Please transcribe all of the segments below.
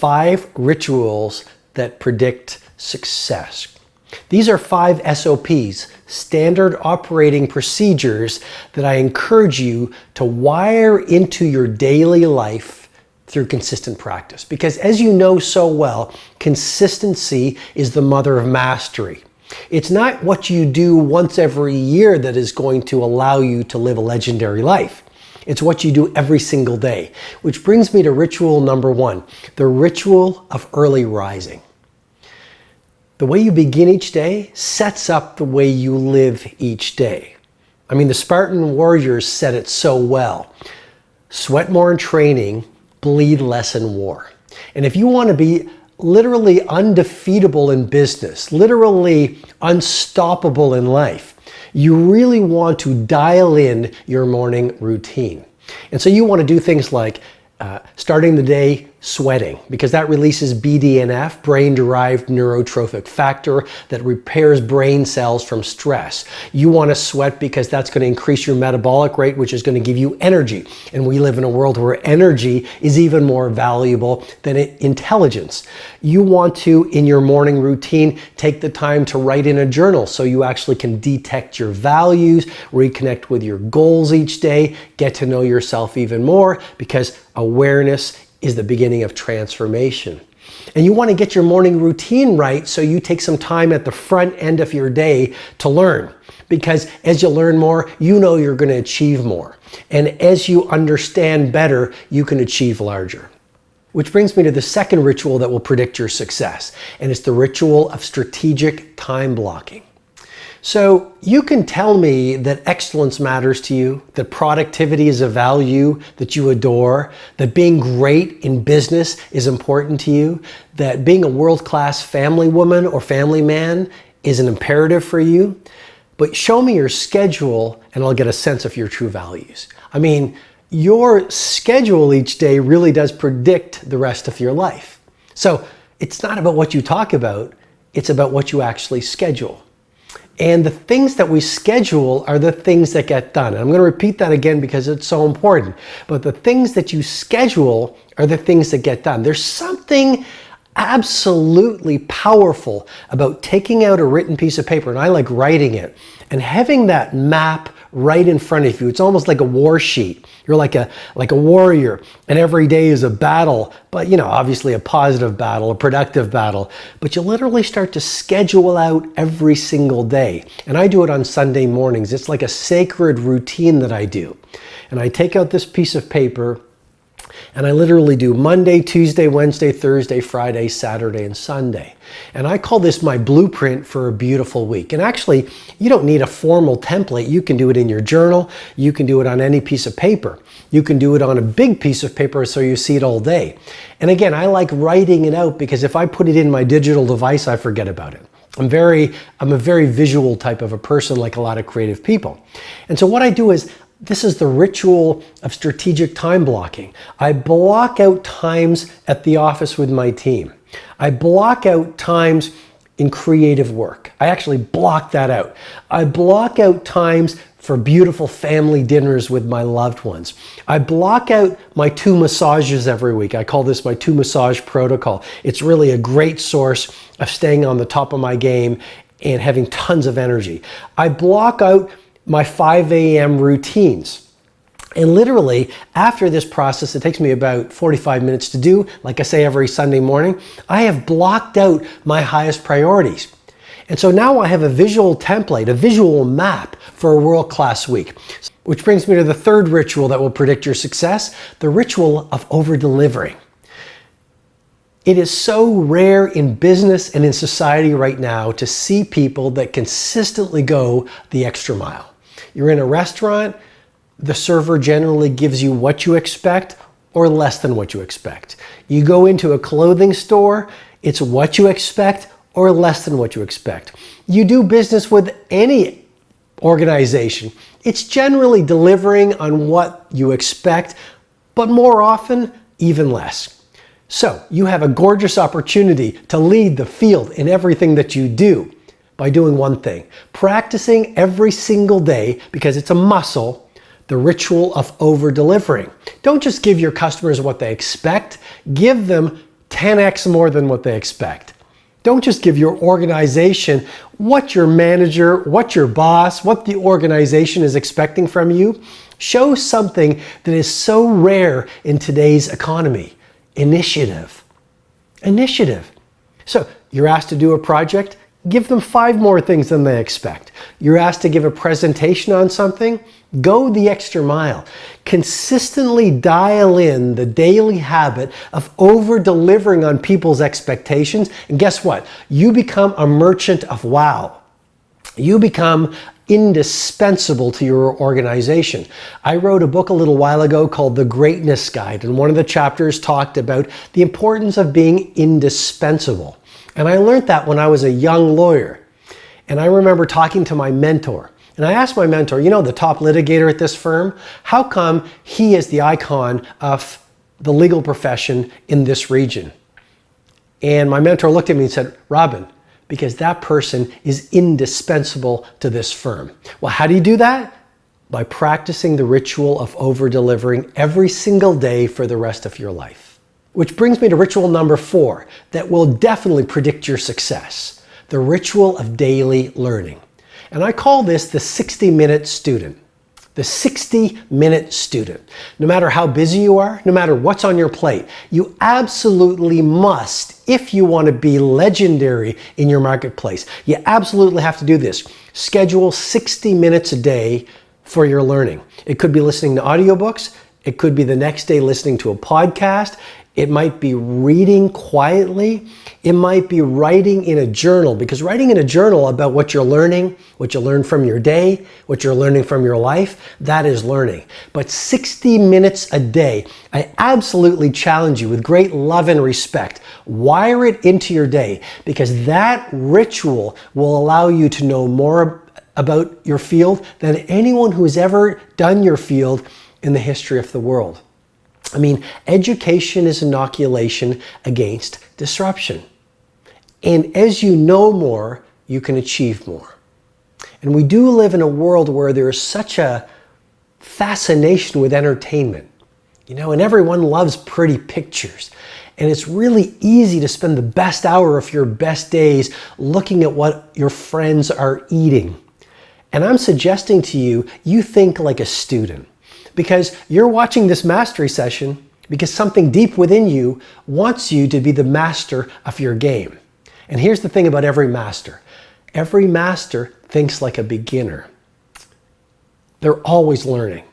5 rituals that predict success. These are 5 SOPs, standard operating procedures, that I encourage you to wire into your daily life through consistent practice. Because as you know so well, consistency is the mother of mastery. It's not what you do once every year that is going to allow you to live a legendary life. It's what you do every single day. Which brings me to ritual number 1, the ritual of early rising. The way you begin each day sets up the way you live each day. I mean, the Spartan warriors said it so well. Sweat more in training, bleed less in war. And if you want to be literally undefeatable in business, literally unstoppable in life, you really want to dial in your morning routine. And so you want to do things like starting the day sweating, because that releases BDNF, brain-derived neurotrophic factor, that repairs brain cells from stress. You want to sweat because that's going to increase your metabolic rate, which is going to give you energy. And we live in a world where energy is even more valuable than intelligence. You want to, in your morning routine, take the time to write in a journal so you actually can detect your values, reconnect with your goals each day, get to know yourself even more, because awareness is the beginning of transformation. And you want to get your morning routine right, so you take some time at the front end of your day to learn. Because as you learn more, you know you're going to achieve more. And as you understand better, you can achieve larger. Which brings me to the second ritual that will predict your success. And it's the ritual of strategic time blocking. So you can tell me that excellence matters to you, that productivity is a value that you adore, that being great in business is important to you, that being a world-class family woman or family man is an imperative for you. But show me your schedule and I'll get a sense of your true values. I mean, your schedule each day really does predict the rest of your life. So it's not about what you talk about, it's about what you actually schedule. And the things that we schedule are the things that get done. And I'm going to repeat that again because it's so important. But the things that you schedule are the things that get done. There's something absolutely powerful about taking out a written piece of paper, and I like writing it, and having that map right in front of you. It's almost like a war sheet. You're like a warrior, and every day is a battle, but obviously a positive battle, a productive battle. But you literally start to schedule out every single day. And I do it on Sunday mornings. It's like a sacred routine that I do. And I take out this piece of paper, and I literally do Monday, Tuesday, Wednesday, Thursday, Friday, Saturday, and Sunday. And I call this my blueprint for a beautiful week. And actually, you don't need a formal template. You can do it in your journal. You can do it on any piece of paper. You can do it on a big piece of paper so you see it all day. And again, I like writing it out because if I put it in my digital device, I forget about it. I'm a very visual type of a person, like a lot of creative people. And so what I do is, this is the ritual of strategic time blocking. I block out times at the office with my team. I block out times in creative work. I actually block that out. I block out times for beautiful family dinners with my loved ones. I block out my 2 massages every week. I call this my 2 massage protocol. It's really a great source of staying on the top of my game and having tons of energy. I block out my 5 a.m. routines. And literally, after this process, it takes me about 45 minutes to do, like I say every Sunday morning, I have blocked out my highest priorities. And so now I have a visual template, a visual map for a world-class week. Which brings me to the third ritual that will predict your success, the ritual of over-delivering. It is so rare in business and in society right now to see people that consistently go the extra mile. You're in a restaurant, the server generally gives you what you expect or less than what you expect. You go into a clothing store, it's what you expect or less than what you expect. You do business with any organization, it's generally delivering on what you expect, but more often, even less. So you have a gorgeous opportunity to lead the field in everything that you do by doing one thing, practicing every single day, because it's a muscle, the ritual of over-delivering. Don't just give your customers what they expect, give them 10x more than what they expect. Don't just give your organization what your manager, what your boss, what the organization is expecting from you. Show something that is so rare in today's economy. Initiative. Initiative. So you're asked to do a project, give them 5 more things than they expect. You're asked to give a presentation on something, go the extra mile. Consistently dial in the daily habit of over-delivering on people's expectations. And guess what? You become a merchant of wow. You become indispensable to your organization. I wrote a book a little while ago called The Greatness Guide, and one of the chapters talked about the importance of being indispensable. And I learned that when I was a young lawyer. And I remember talking to my mentor. And I asked my mentor, you know, the top litigator at this firm, how come he is the icon of the legal profession in this region? And my mentor looked at me and said, Robin, because that person is indispensable to this firm. Well, how do you do that? By practicing the ritual of over-delivering every single day for the rest of your life. Which brings me to ritual number 4 that will definitely predict your success. The ritual of daily learning. And I call this the 60-minute student. The 60-minute student. No matter how busy you are, no matter what's on your plate, you absolutely must, if you want to be legendary in your marketplace, you absolutely have to do this. Schedule 60 minutes a day for your learning. It could be listening to audiobooks. It could be the next day listening to a podcast. It might be reading quietly. It might be writing in a journal, because writing in a journal about what you're learning, what you learned from your day, what you're learning from your life, that is learning. But 60 minutes a day, I absolutely challenge you with great love and respect, wire it into your day, because that ritual will allow you to know more about your field than anyone who's ever done your field in the history of the world. I mean, education is inoculation against disruption. And as you know more, you can achieve more. And we do live in a world where there is such a fascination with entertainment, you know, and everyone loves pretty pictures. And it's really easy to spend the best hour of your best days looking at what your friends are eating. And I'm suggesting to you, you think like a student. Because you're watching this mastery session because something deep within you wants you to be the master of your game. And here's the thing about every master. Every master thinks like a beginner. They're always learning.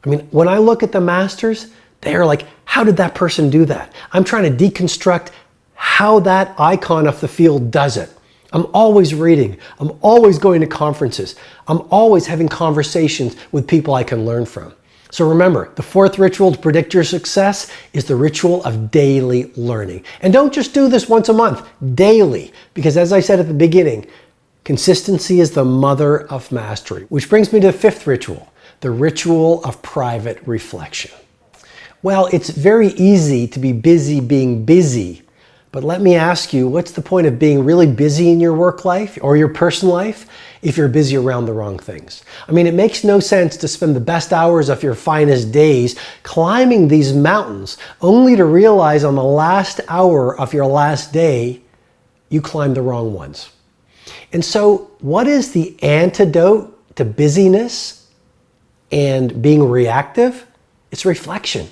I mean, when I look at the masters, they're like, how did that person do that? I'm trying to deconstruct how that icon of the field does it. I'm always reading. I'm always going to conferences. I'm always having conversations with people I can learn from. So remember, the 4th ritual to predict your success is the ritual of daily learning. And don't just do this once a month, daily. Because as I said at the beginning, consistency is the mother of mastery. Which brings me to the 5th ritual, the ritual of private reflection. Well, it's very easy to be busy being busy. But let me ask you, what's the point of being really busy in your work life or your personal life if you're busy around the wrong things? I mean, it makes no sense to spend the best hours of your finest days climbing these mountains only to realize on the last hour of your last day, you climbed the wrong ones. And so what is the antidote to busyness and being reactive? It's reflection.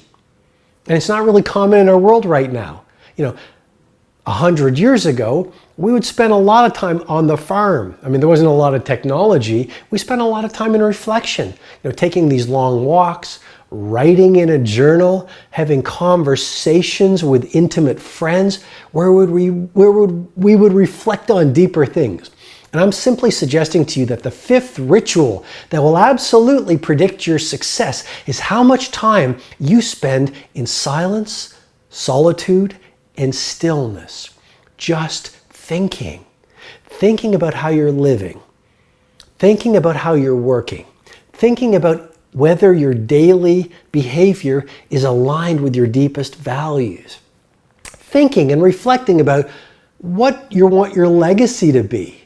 And it's not really common in our world right now. You know, 100 years ago, we would spend a lot of time on the farm. I mean, there wasn't a lot of technology. We spent a lot of time in reflection, you know, taking these long walks, writing in a journal, having conversations with intimate friends where we would reflect on deeper things. And I'm simply suggesting to you that the 5th ritual that will absolutely predict your success is how much time you spend in silence, solitude, and stillness, just thinking about how you're living, thinking about how you're working, thinking about whether your daily behavior is aligned with your deepest values, thinking and reflecting about what you want your legacy to be,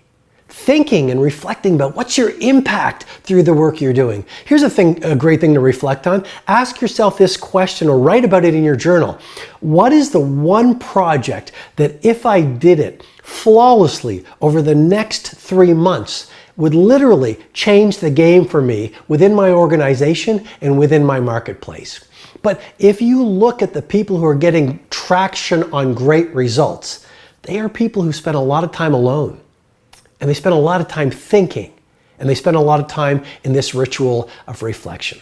thinking and reflecting about what's your impact through the work you're doing. Here's a great thing to reflect on. Ask yourself this question or write about it in your journal. What is the one project that if I did it flawlessly over the next 3 months would literally change the game for me within my organization and within my marketplace? But if you look at the people who are getting traction on great results, they are people who spend a lot of time alone, and they spend a lot of time thinking, and they spend a lot of time in this ritual of reflection.